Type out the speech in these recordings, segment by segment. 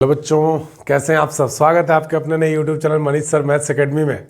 Hello बच्चों, कैसे हैं आप सब। स्वागत है आपके अपने नए YouTube channel Manish sir maths academy में।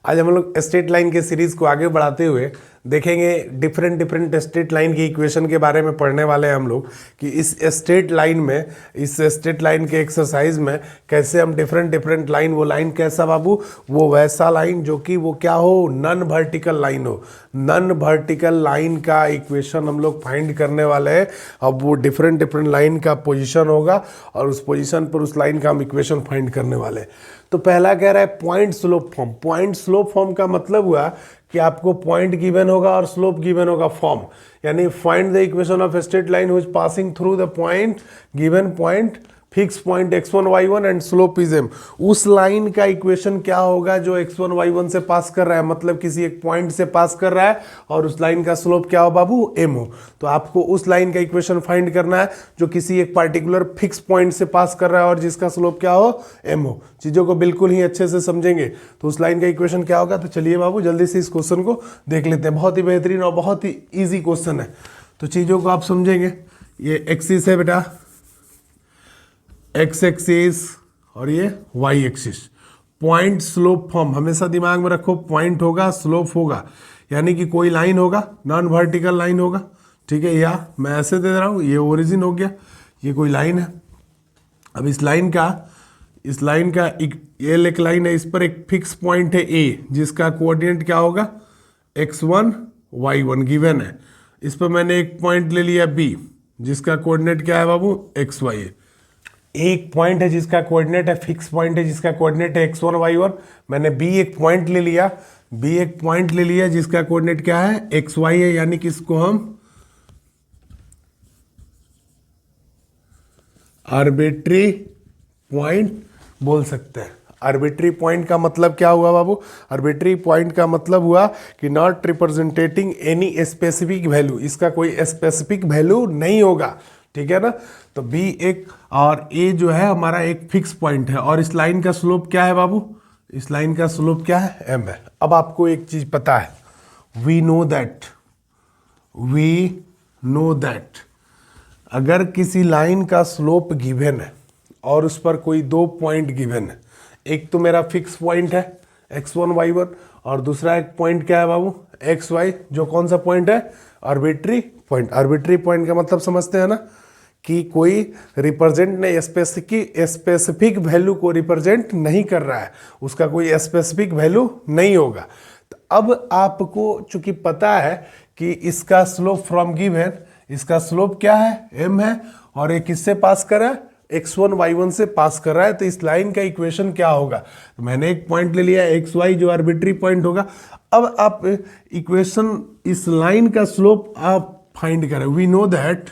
आज हम लोग स्ट्रेट लाइन के सीरीज़ को आगे बढ़ाते हुए देखेंगे डिफरेंट स्ट्रेट लाइन की इक्वेशन के बारे में पढ़ने वाले हैं हम लोग कि इस स्ट्रेट लाइन के एक्सरसाइज में कैसे हम डिफरेंट लाइन, वो लाइन कैसा बाबू, वो वैसा लाइन जो कि वो क्या हो, नॉन वर्टिकल लाइन हो। नॉन वर्टिकल लाइन का इक्वेशन हम लोग फाइंड करने वाले हैं। अब वो डिफरेंट लाइन का पोजीशन होगा और उस पोजीशन पर उस लाइन का हम इक्वेशन फाइंड करने वाले हैं। तो पहला कह रहा है point slope form. Point slope form का मतलब हुआ कि आपको पॉइंट गिवन होगा और स्लोप गिवन होगा फॉर्म, यानी find the equation of straight line which passing through the point given point fix point x1 y1 and slope is m। उस लाइन का इक्वेशन क्या होगा जो x1 y1 से पास कर रहा है, मतलब किसी एक पॉइंट से पास कर रहा है और उस लाइन का स्लोप क्या हो बाबू, m हो। तो आपको उस लाइन का इक्वेशन फाइंड करना है जो किसी एक पार्टिकुलर फिक्स पॉइंट से पास कर रहा है और जिसका स्लोप क्या हो, m हो। चीज़ों को बिल्कुल ही अच्छे से समझेंगे तो उस लाइन का इक्वेशन क्या होगा। तो चलिए बाबू जल्दी से इस क्वेश्चन को देख लेते हैं। बहुत ही बेहतरीन और बहुत ही ईजी क्वेश्चन है, तो चीज़ों को आप समझेंगे। ये एक्सिस है बेटा, एक्स एक्सिस और ये Y axis. Point slope form हमेशा दिमाग में रखो, पॉइंट होगा स्लोप होगा, यानी कि कोई लाइन होगा, नॉन वर्टिकल लाइन होगा, ठीक है। या मैं ऐसे दे रहा हूँ, ये ओरिजिन हो गया, ये कोई लाइन है। अब इस लाइन का ये एक लाइन है, इस पर एक फिक्स पॉइंट है ए जिसका कोऑर्डिनेट क्या होगा, x1 y1 गिवन है। इस पर मैंने एक पॉइंट ले लिया बी जिसका कोऑर्डिनेट क्या है बाबू, xy है। एक पॉइंट है जिसका कोऑर्डिनेट है, फिक्स पॉइंट है जिसका कोऑर्डिनेट है x1 y1। मैंने b एक पॉइंट ले लिया जिसका कोऑर्डिनेट क्या है, xy है, यानी कि इसको हम आर्बिट्री पॉइंट बोल सकते हैं। आर्बिट्री पॉइंट का मतलब क्या हुआ बाबू, आर्बिट्री पॉइंट का मतलब हुआ कि not representing any specific value, इसका कोई स्पेसिफिक वैल्यू नहीं होगा, ठीक है ना। तो बी एक और ए जो है हमारा एक फिक्स पॉइंट है और इस लाइन का स्लोप क्या है बाबू, इस लाइन का स्लोप क्या है, एम है। अब आपको एक चीज पता है, वी नो दैट अगर किसी लाइन का स्लोप गिवन है और उस पर कोई दो पॉइंट गिवन है, एक तो मेरा फिक्स पॉइंट है x1 y1 और दूसरा एक पॉइंट क्या है बाबू, xy, जो कौन सा पॉइंट है, आर्बिट्री पॉइंट। आर्बिट्री पॉइंट का मतलब समझते हैं ना कि कोई रिप्रेजेंट नहीं, स्पेसिफिक वैल्यू को रिप्रेजेंट नहीं कर रहा है, उसका कोई स्पेसिफिक वैल्यू नहीं होगा। तो अब आपको चूंकि पता है कि इसका स्लोप फ्रॉम गिवन, इसका स्लोप क्या है, m है, और ये किससे पास कर रहा है, x1 y1 से पास कर रहा है। तो इस लाइन का इक्वेशन क्या होगा, तो मैंने एक पॉइंट ले लिया xy जो आर्बिट्री पॉइंट होगा। अब आप इक्वेशन, इस लाइन का स्लोप आप फाइंड करें। We know that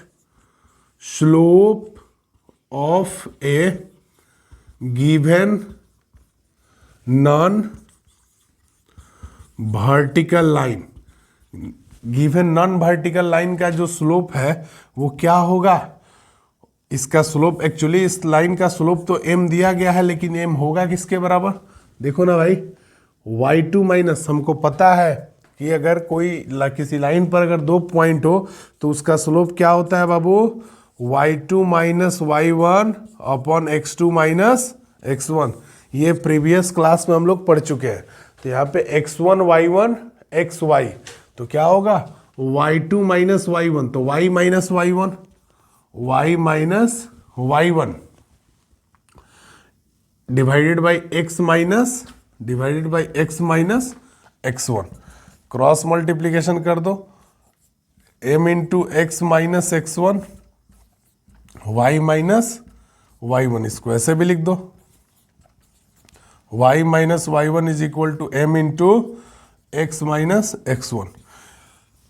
slope of a given non vertical line, given non vertical line का जो स्लोप है वो क्या होगा, इसका स्लोप, एक्चुअली इस लाइन का स्लोप तो m दिया गया है, लेकिन m होगा किसके बराबर, देखो ना भाई, y2 माइनस, हमको पता है कि अगर किसी लाइन पर अगर दो पॉइंट हो तो उसका स्लोप क्या होता है बाबू, y2 minus y1 upon x2 minus x1। ये प्रीवियस क्लास में हम लोग पढ़ चुके हैं। तो यहाँ पे x1 y1 xy, तो क्या होगा y2 माइनस y1, तो y minus y1, y minus y1 divided by x minus x1। Cross multiplication कर दो, m into X minus x1 y minus y1, इसको ऐसे भी लिख दो, y minus y1 is equal to m into X minus x1।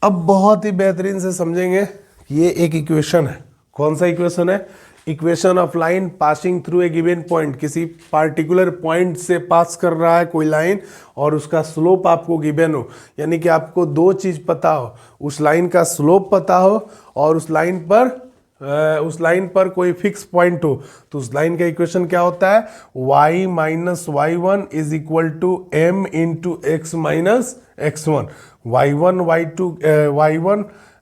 अब बहुत ही बेहतरीन से समझेंगे कि ये एक इक्वेशन है। कौन सा इक्वेशन है, equation of line passing through a given point, किसी पार्टिकुलर पॉइंट से पास कर रहा है कोई लाइन और उसका स्लोप आपको गिवन हो, यानी कि आपको दो चीज पता हो, उस लाइन का स्लोप पता हो और उस लाइन पर कोई फिक्स पॉइंट हो। तो उस लाइन का इक्वेशन क्या होता है, y minus y1 is equal to m into X minus x1। y1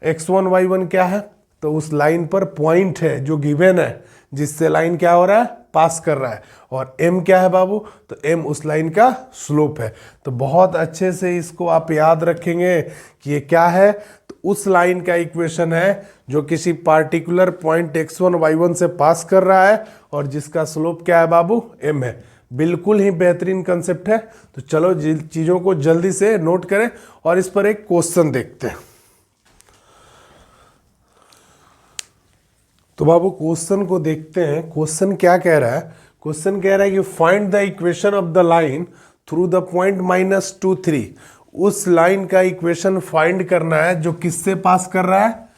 x1 y1 क्या है, तो उस लाइन पर पॉइंट है जो गिवन है, जिससे लाइन क्या हो रहा है, पास कर रहा है, और m क्या है बाबू, तो m उस लाइन का स्लोप है। तो बहुत अच्छे से इसको आप याद रखेंगे कि ये क्या है, तो उस लाइन का इक्वेशन है जो किसी पार्टिकुलर पॉइंट x1 y1 से पास कर रहा है और जिसका स्लोप क्या है बाबू, m है। बिल्कुल ही बेहतरीन कंसेप्ट है। तो चलो चीज़ों को जल्दी से नोट करें और इस पर एक क्वेश्चन देखते हैं। तो बाबू क्वेश्चन को देखते हैं। क्वेश्चन क्या कह रहा है, क्वेश्चन कह रहा है कि find the equation of the line through the point -2 3। उस लाइन का इक्वेशन फाइंड करना है जो किससे पास कर रहा है,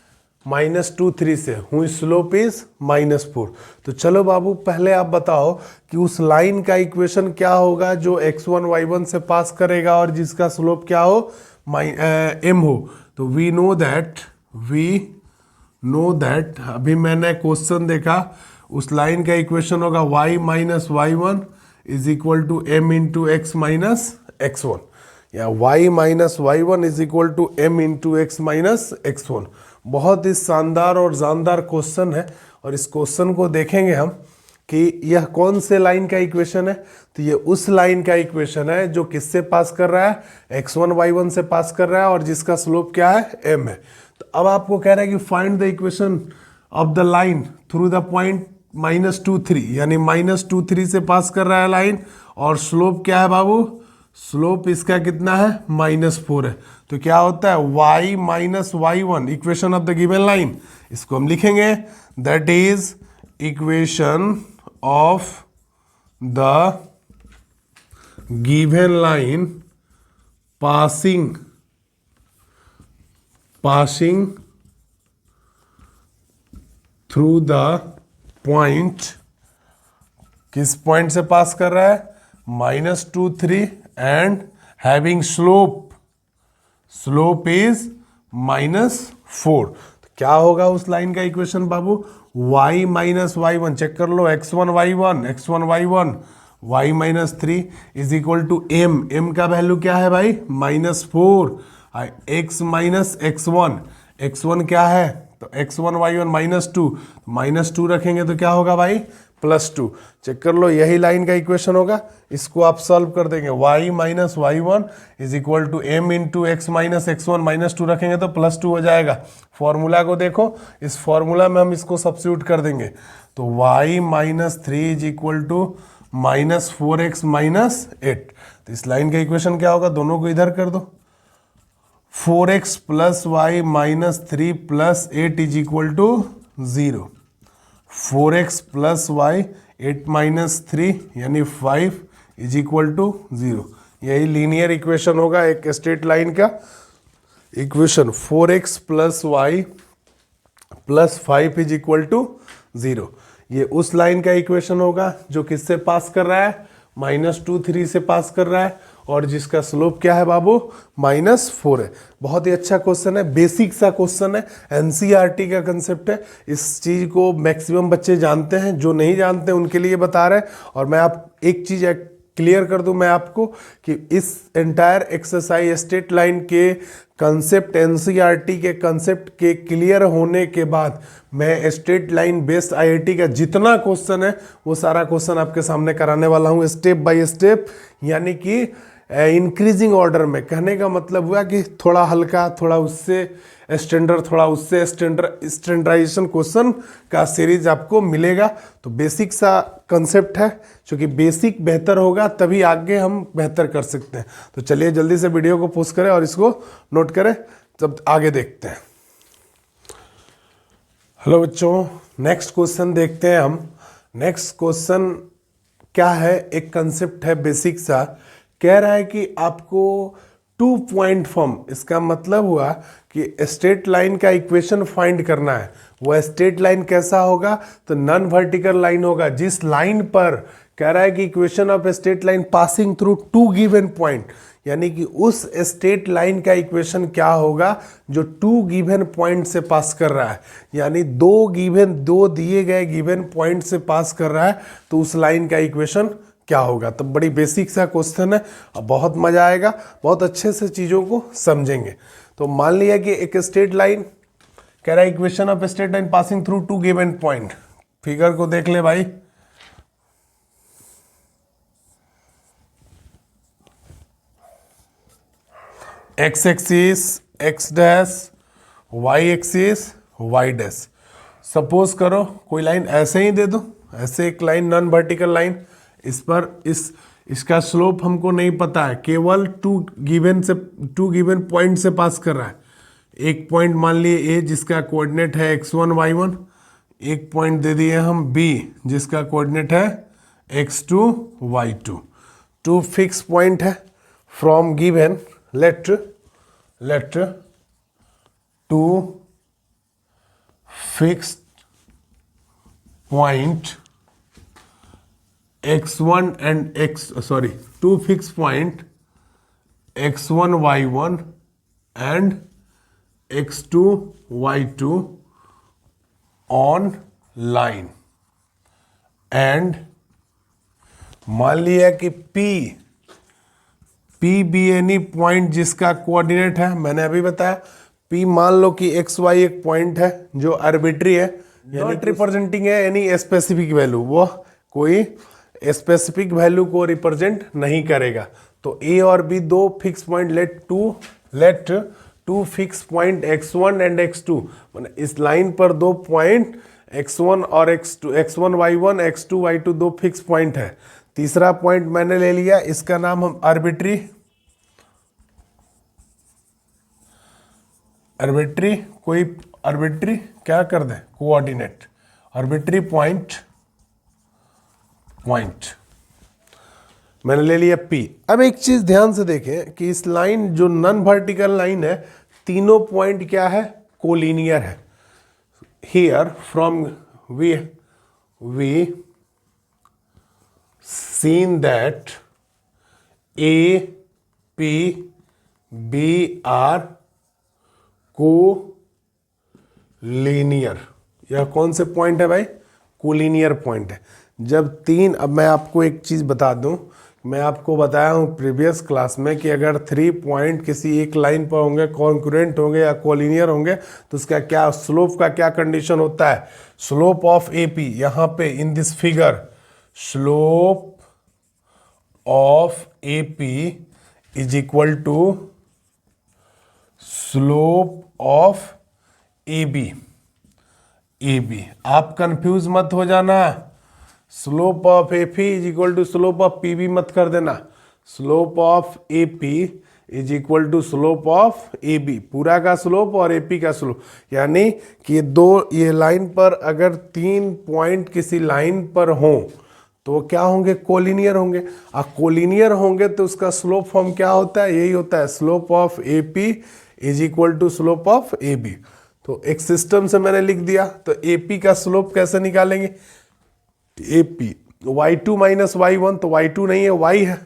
-2 3 से, हुई स्लोप इज -4। तो चलो बाबू पहले आप बताओ कि उस लाइन का इक्वेशन क्या होगा जो x1 y1 से पास करेगा और जिसका स्लोप क्या हो, m हो। तो वी नो दैट अभी मैंने क्वेश्चन देखा, उस लाइन का इक्वेशन होगा y minus y1 is equal to m into X minus x1, या y minus y1 is equal to m into X minus x1। बहुत ही शानदार और जानदार क्वेश्चन है, और इस क्वेश्चन को देखेंगे हम कि यह कौन से लाइन का इक्वेशन है। तो ये उस लाइन का इक्वेशन है जो किससे पास कर रहा है, x1 y1 से पास कर रहा है और जिसका स्लोप क्या है, m है। तो अब आपको कह रहा है कि find the equation of the line through the point -2 3, यानी -2 3 से पास कर रहा है लाइन, और स्लोप क्या है बाबू, स्लोप इसका कितना है, -4 है। तो क्या होता है, y minus y1 equation of the given line, इसको हम लिखेंगे that is equation of the given line passing through the point, किस पॉइंट से पास कर रहा है, -2 3 एंड हैविंग स्लोप इज -4। तो क्या होगा उस लाइन का इक्वेशन बाबू, y माइनस y1, चेक कर लो, x1 y1 y minus 3 is equal to m का वैल्यू क्या है भाई, -4, x माइनस x1 क्या है, तो x1 y1 -2 रखेंगे तो क्या होगा भाई, +2। चेक कर लो, यही लाइन का इक्वेशन होगा, इसको आप सॉल्व कर देंगे, y minus y1 is equal to m into X minus x1 -2 रखेंगे तो +2 हो जाएगा। फॉर्मूला को देखो, इस फॉर्मूला में हम इसको सब्स्टिट्यूट कर देंगे, तो y minus 3 is equal to -4x minus 8। तो इस लाइन का इक्वेशन क्या होगा, दोनों को इधर कर दो, 4x plus Y minus 3 plus 8 is equal to 0। 4x plus Y 8 minus 3 यानी 5 इज इक्वल टू 0। यही लीनियर इक्वेशन होगा एक स्ट्रेट लाइन का equation, 4x plus Y plus 5 is equal to 0। ये उस लाइन का इक्वेशन होगा जो किससे पास कर रहा है, -2 3 से पास कर रहा है, और जिसका स्लोप क्या है बाबू, -4 है। बहुत ही अच्छा क्वेश्चन है, बेसिक सा क्वेश्चन है, एनसीईआरटी का कंसेप्ट है। इस चीज़ को मैक्सिमम बच्चे जानते हैं, जो नहीं जानते उनके लिए बता रहे हैं। और मैं आप एक चीज़ क्लियर कर दूं मैं आपको कि इस एंटायर एक्सरसाइज स्ट्रेट लाइन के कंसेप्ट, एनसीईआरटी के कंसेप्ट के क्लियर होने के बाद मैं स्ट्रेट लाइन बेस्ड आईआईटी का जितना क्वेश्चन है वो सारा क्वेश्चन आपके सामने कराने वाला हूँ स्टेप बाय स्टेप, यानी कि इंक्रीजिंग ऑर्डर में। कहने का मतलब हुआ कि थोड़ा हल्का, थोड़ा उससे स्टैंडर्ड, थोड़ा उससे स्टैंडर्डाइजेशन क्वेश्चन का सीरीज आपको मिलेगा। तो बेसिक सा कंसेप्ट है, क्योंकि बेसिक बेहतर होगा तभी आगे हम बेहतर कर सकते हैं। तो चलिए जल्दी से वीडियो को पोस्ट करें और इसको नोट करें, तब आगे देखते हैं। हेलो बच्चों, नेक्स्ट क्वेश्चन देखते हैं हम। नेक्स्ट क्वेश्चन क्या है, एक कंसेप्ट है बेसिक सा, कह रहा है कि आपको 2 पॉइंट फॉर्म, इसका मतलब हुआ कि स्ट्रेट लाइन का इक्वेशन फाइंड करना है। वह स्ट्रेट लाइन कैसा होगा, तो नॉन वर्टिकल लाइन होगा, जिस लाइन पर कह रहा है कि equation of straight line passing through 2 given point, यानी कि उस स्ट्रेट लाइन का इक्वेशन क्या होगा जो 2 गिवन पॉइंट से पास कर रहा है, यानी 2 दिए गए गिवन पॉइंट से पास कर रहा है, तो उस लाइन का इक्वेशन क्या होगा। तो बड़ी बेसिक सा क्वेश्चन है, अब बहुत मजा आएगा, बहुत अच्छे से चीज़ों को समझेंगे। तो मान लिया कि एक स्ट्रेट लाइन कह रहा है equation of straight line passing through 2 given point. Figure को देख ले भाई, X axis X dash, Y axis Y dash. Suppose करो कोई लाइन ऐसे ही दे दो, ऐसे एक लाइन नॉन वर्टिकल लाइन, इस पर इसका स्लोप हमको नहीं पता है, केवल टू गिवन पॉइंट से पास कर रहा है। एक पॉइंट मान लिए ए जिसका कोऑर्डिनेट है x1 y1, एक पॉइंट दे दिए हम b जिसका कोऑर्डिनेट है x2 y2। Two fix point है from given let two fix point x1 and two fixed point x1 y1 and x2 y2 on line, and मान लिया कि P भी एनी पॉइंट जिसका कोऑर्डिनेट है, मैंने अभी बताया P मान लो कि XY एक पॉइंट है जो आर्बिट्री है, नॉट रिप्रेजेंटिंग है एनी स्पेसिफिक वैल्यू, वो कोई स्पेसिफिक वैल्यू को रिप्रेजेंट नहीं करेगा। तो ए और बी दो fix point let two fix point x1 and x2, मतलब इस लाइन पर दो पॉइंट x1 और x1 y1 x2 y2 दो फिक्स पॉइंट है। तीसरा पॉइंट मैंने ले लिया, इसका नाम हम आर्बिट्री क्या कर दें, कोऑर्डिनेट, आर्बिट्री पॉइंट मैंने ले लिया P। अब एक चीज ध्यान से देखें कि इस लाइन जो नॉन वर्टिकल लाइन है, तीनों पॉइंट क्या है, कोलिनियर है। Here from we seen that A, P, B are collinear. यह कौन से पॉइंट है भाई, कोलिनियर पॉइंट है। जब तीन, अब मैं आपको एक चीज बता दूं, मैं आपको बताया हूं प्रीवियस क्लास में कि अगर 3 पॉइंट किसी एक लाइन पर होंगे, कॉन्करेंट होंगे या कोलिनियर होंगे, तो उसका क्या स्लोप का क्या कंडीशन होता है, स्लोप ऑफ AP, यहां पे in this figure slope of AP is equal to slope of AB। आप कंफ्यूज मत हो जाना, slope of AP is equal to slope of PB मत कर देना, slope of AP is equal to slope of AB, पूरा का slope और AP का स्लोप। यानी कि ये लाइन पर अगर 3 पॉइंट किसी लाइन पर हो तो क्या होंगे, कोलिनियर होंगे। कोलिनियर होंगे तो उसका स्लोप फॉर्म क्या होता है, यही होता है, slope of AP is equal to slope of AB। तो एक सिस्टम से मैंने लिख दिया, तो AP का स्लोप कैसे निकालेंगे, AP y2 माइनस y1, तो y2 नहीं है, y है,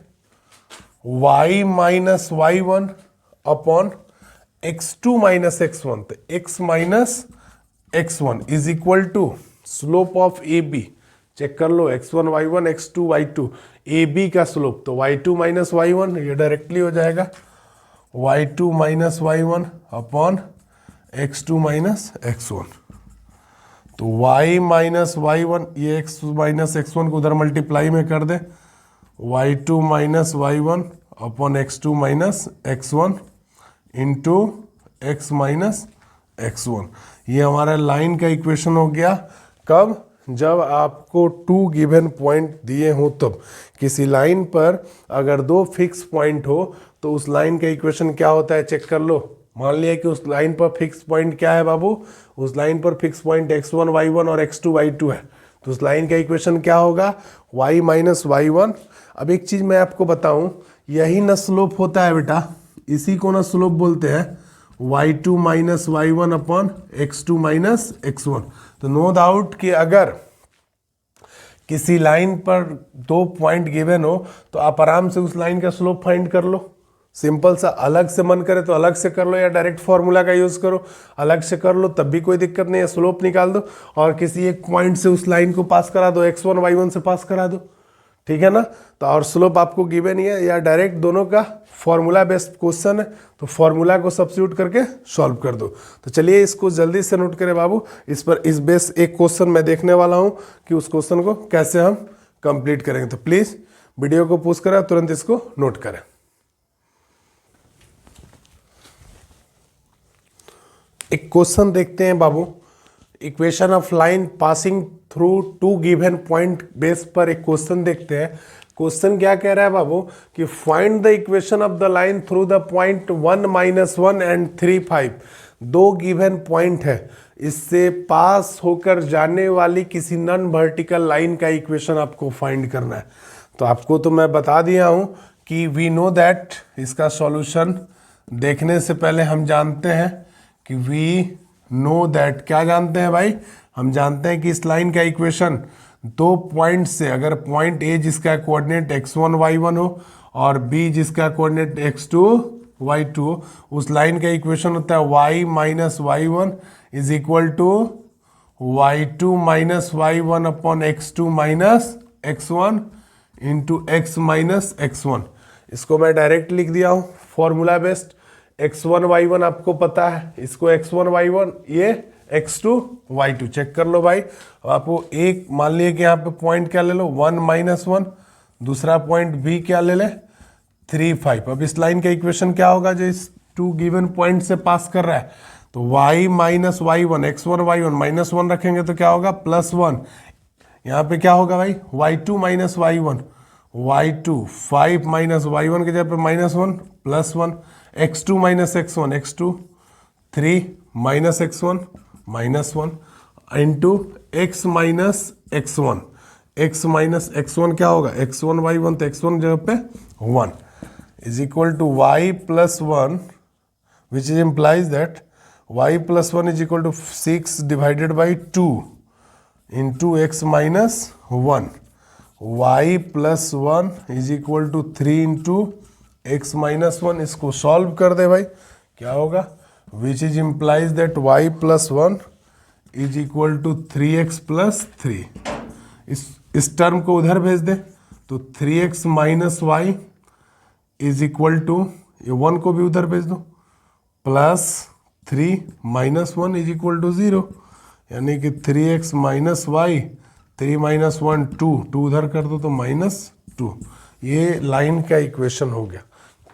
y minus y1 upon x2 minus x1, तो x minus x1 is equal to slope of AB। Check कर लो, x1 y1 x2 y2, AB का स्लोप, तो y2 माइनस y1, ये डायरेक्टली हो जाएगा y2 minus y1 upon x2 minus x1। तो y minus y1, ये x माइनस x1 को उधर मल्टीप्लाई में कर दे, y2 minus y1 upon x2 minus x1 into x minus x1। ये हमारा लाइन का इक्वेशन हो गया। कब, जब आपको 2 गिवन पॉइंट दिए हो तब। किसी लाइन पर अगर 2 फिक्स पॉइंट हो तो उस लाइन का इक्वेशन क्या होता है, चेक कर लो। मान लिया कि उस लाइन पर फिक्स पॉइंट क्या है बाबू, उस लाइन पर फिक्स पॉइंट x1 y1 और x2 y2 है, तो उस लाइन का इक्वेशन क्या होगा, y माइनस y1। अब एक चीज मैं आपको बताऊं, यही न स्लोप होता है बेटा, इसी को न स्लोप बोलते हैं, y2 minus y1 upon x2 minus x1। तो नो डाउट कि अगर किसी लाइन पर 2 पॉइंट गिवन हो तो आप आराम से उस लाइन का स्लोप फाइंड कर लो। सिंपल सा, अलग से मन करे तो अलग से कर लो या डायरेक्ट फॉर्मूला का यूज करो, अलग से कर लो तब भी कोई दिक्कत नहीं है, स्लोप निकाल दो और किसी एक पॉइंट से उस लाइन को पास करा दो, x1 y1 से पास करा दो, ठीक है ना। तो और स्लोप आपको गिवन ही है, या डायरेक्ट दोनों का फॉर्मूला बेस्ड क्वेश्चन है, तो फॉर्मूला को सब्स्टिट्यूट करके सॉल्व कर दो। तो चलिए इसको जल्दी से नोट करें बाबू, इस पर इस बेस एक क्वेश्चन मैं देखने वाला हूं कि उस क्वेश्चन को कैसे हम कंप्लीट करेंगे। तो प्लीज वीडियो को पॉज करें, तुरंत इसको नोट करें। एक क्वेश्चन देखते हैं बाबू। Equation of line passing through two given point base पर एक क्वेश्चन देखते हैं। क्वेश्चन क्या कह रहा है बाबू कि find the equation of the line through the point 1 -1 and 3 5। दो गिवन पॉइंट है, इससे पास होकर जाने वाली किसी नॉन वर्टिकल लाइन का इक्वेशन आपको फाइंड करना है। तो आपको तो मैं बता दिया हूं कि वी नो दैट, इसका सॉल्यूशन देखने से पहले हम जानते हैं कि वी नो दैट, क्या जानते हैं भाई, हम जानते हैं कि इस लाइन का इक्वेशन दो पॉइंट से, अगर पॉइंट ए जिसका कोऑर्डिनेट x1 y1 हो और b जिसका कोऑर्डिनेट x2 y2 हो, उस लाइन का इक्वेशन होता है y minus y1 is equal to y2 minus y1 upon x2 minus x1 into x minus x1। इसको मैं डायरेक्ट लिख दिया हूँ फॉर्मूला बेस्ड। x1 y1 आपको पता है, इसको x1 y1, ये x2 y2 चेक कर लो भाई। अब आपको एक मान लिया कि यहाँ पे पॉइंट क्या ले लो 1 -1, दूसरा पॉइंट b क्या ले ले 3 5। अब इस लाइन का इक्वेशन क्या होगा जो इस टू गिवन पॉइंट से पास कर रहा है, तो y minus y1 x1 y1 -1 रखेंगे तो क्या होगा +1। यहाँ पे क्या होगा भाई y2 minus y1 y2 5 minus y1 के जगह पे -1 +1 x2 minus x1 x2 3 minus x1 -1 into x minus x1। x minus x1 क्या होगा x1 y1, तो x1 जगह पे 1 is equal to y plus 1 which is implies that y plus 1 is equal to 6 divided by 2 into x minus 1। y plus 1 is equal to 3 into x minus 1। इसको solve कर दे भाई, क्या होगा which is implies that y plus 1 is equal to 3x plus 3। इस term को उधर भेज दे तो 3x minus y is equal to, ये 1 को भी उधर भेज दो, plus 3 minus 1 is equal to 0, यानी कि 3x माइनस वाई, 3 माइनस 1 2 उधर कर दो तो -2। ये लाइन का इक्वेशन हो गया।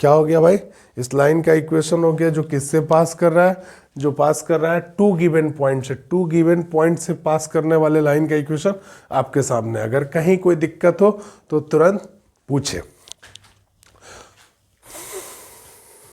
क्या हो गया भाई, इस लाइन का इक्वेशन हो गया जो किससे पास कर रहा है, जो पास कर रहा है टू गिवन पॉइंट से। टू गिवन पॉइंट से पास करने वाले लाइन का इक्वेशन आपके सामने। अगर कहीं कोई दिक्कत हो तो तुरंत पूछे।